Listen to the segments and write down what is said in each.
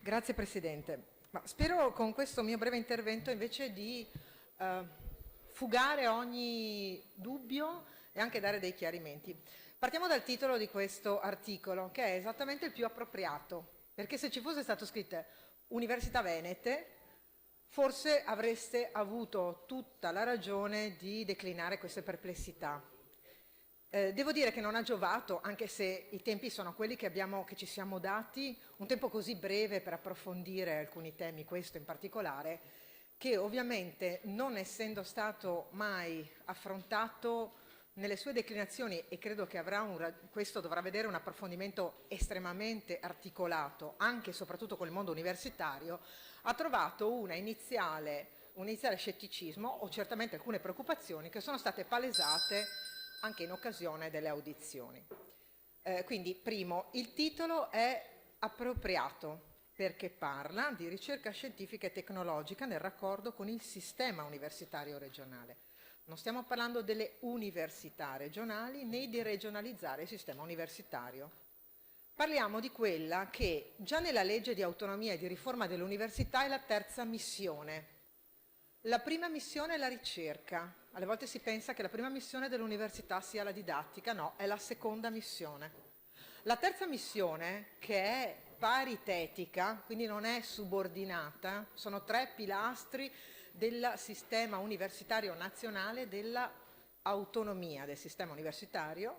Grazie Presidente. Spero con questo mio breve intervento invece di fugare ogni dubbio e anche dare dei chiarimenti. Partiamo dal titolo di questo articolo, che è esattamente il più appropriato, perché se ci fosse stato scritto Università Venete, forse avreste avuto tutta la ragione di declinare queste perplessità. Devo dire che non ha giovato, anche se i tempi sono quelli che ci siamo dati, un tempo così breve per approfondire alcuni temi, questo in particolare, che ovviamente non essendo stato mai affrontato nelle sue declinazioni, e credo che questo dovrà vedere un approfondimento estremamente articolato, anche e soprattutto col mondo universitario, ha trovato un iniziale scetticismo o certamente alcune preoccupazioni che sono state palesate anche in occasione delle audizioni. Quindi, primo, il titolo è appropriato perché parla di ricerca scientifica e tecnologica nel raccordo con il sistema universitario regionale. Non stiamo parlando delle università regionali né di regionalizzare il sistema universitario. Parliamo di quella che già nella legge di autonomia e di riforma dell'università è la terza missione. La prima missione è la ricerca. Alle volte si pensa che la prima missione dell'università sia la didattica, no, è la seconda missione. La terza missione, che è paritetica, quindi non è subordinata, sono 3 pilastri del sistema universitario nazionale, dell'autonomia del sistema universitario,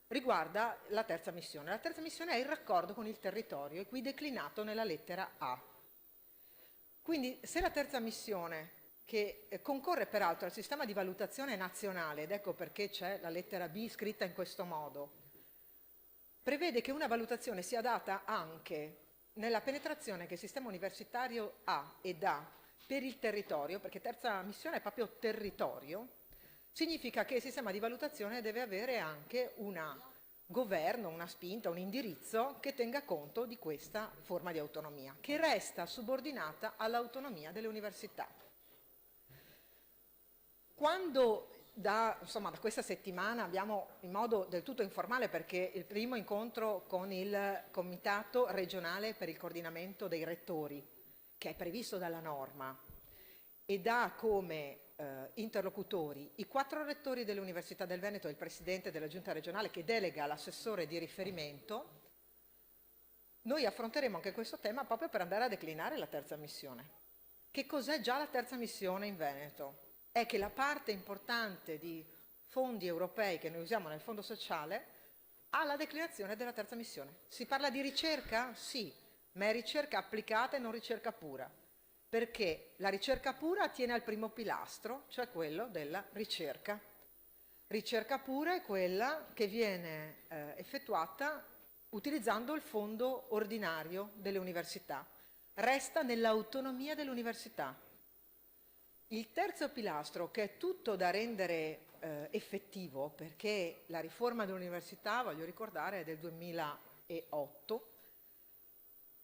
riguarda la terza missione. La terza missione è il raccordo con il territorio, e qui declinato nella lettera A. Quindi se la terza missione, che concorre peraltro al sistema di valutazione nazionale, ed ecco perché c'è la lettera B scritta in questo modo, prevede che una valutazione sia data anche nella penetrazione che il sistema universitario ha e dà per il territorio, perché terza missione è proprio territorio, significa che il sistema di valutazione deve avere anche un governo, una spinta, un indirizzo che tenga conto di questa forma di autonomia, che resta subordinata all'autonomia delle università. Quando da questa settimana abbiamo, in modo del tutto informale, perché il primo incontro con il Comitato regionale per il coordinamento dei rettori, che è previsto dalla norma, ed ha come interlocutori i 4 rettori delle università del Veneto e il presidente della giunta regionale che delega l'assessore di riferimento, noi affronteremo anche questo tema proprio per andare a declinare la terza missione. Che cos'è già la terza missione in Veneto? È che la parte importante di fondi europei che noi usiamo nel fondo sociale ha la declinazione della terza missione. Si parla di ricerca? Sì, ma è ricerca applicata e non ricerca pura, perché la ricerca pura attiene al primo pilastro, cioè quello della ricerca. Ricerca pura è quella che viene effettuata utilizzando il fondo ordinario delle università. Resta nell'autonomia dell'università. Il terzo pilastro, che è tutto da rendere effettivo, perché la riforma dell'università, voglio ricordare, è del 2008,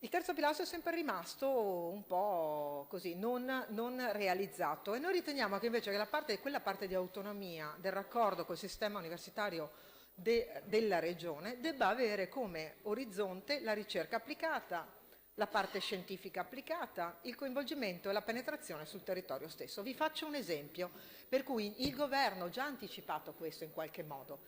il terzo pilastro è sempre rimasto un po' così, non realizzato, e noi riteniamo che invece che quella parte di autonomia del raccordo col sistema universitario della regione debba avere come orizzonte la ricerca applicata, la parte scientifica applicata, il coinvolgimento e la penetrazione sul territorio stesso. Vi faccio un esempio per cui il governo già ha anticipato questo in qualche modo.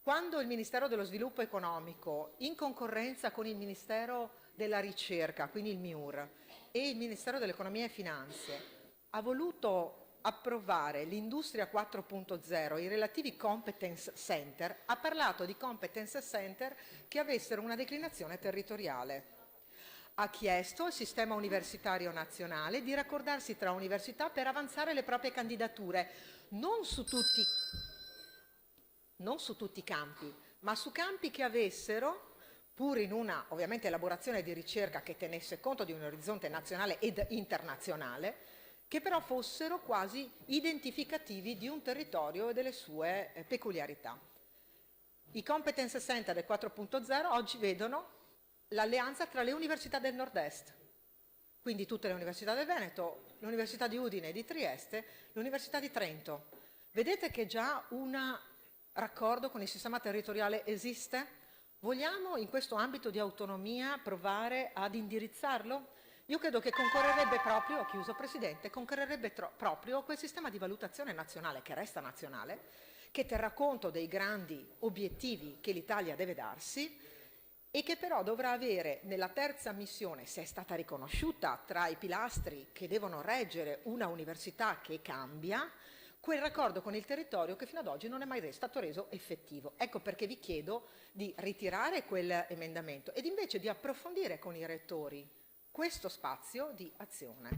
Quando il Ministero dello Sviluppo Economico, in concorrenza con il Ministero della Ricerca, quindi il MIUR, e il Ministero dell'Economia e Finanze, ha voluto approvare l'Industria 4.0, i relativi competence center, ha parlato di competence center che avessero una declinazione territoriale. Ha chiesto al sistema universitario nazionale di raccordarsi tra università per avanzare le proprie candidature, non su tutti i campi, ma su campi che avessero, pur in una ovviamente elaborazione di ricerca che tenesse conto di un orizzonte nazionale ed internazionale, che però fossero quasi identificativi di un territorio e delle sue peculiarità. I competence center del 4.0 oggi vedono l'alleanza tra le università del nord-est, quindi tutte le università del Veneto, l'Università di Udine e di Trieste, l'Università di Trento. Vedete che già un raccordo con il sistema territoriale esiste? Vogliamo in questo ambito di autonomia provare ad indirizzarlo? Io credo che concorrerebbe proprio, ho chiuso Presidente, concorrerebbe proprio quel sistema di valutazione nazionale, che resta nazionale, che terrà conto dei grandi obiettivi che l'Italia deve darsi e che però dovrà avere nella terza missione, se è stata riconosciuta tra i pilastri che devono reggere una università che cambia, quel raccordo con il territorio che fino ad oggi non è mai stato reso effettivo. Ecco perché vi chiedo di ritirare quell'emendamento ed invece di approfondire con i rettori questo spazio di azione.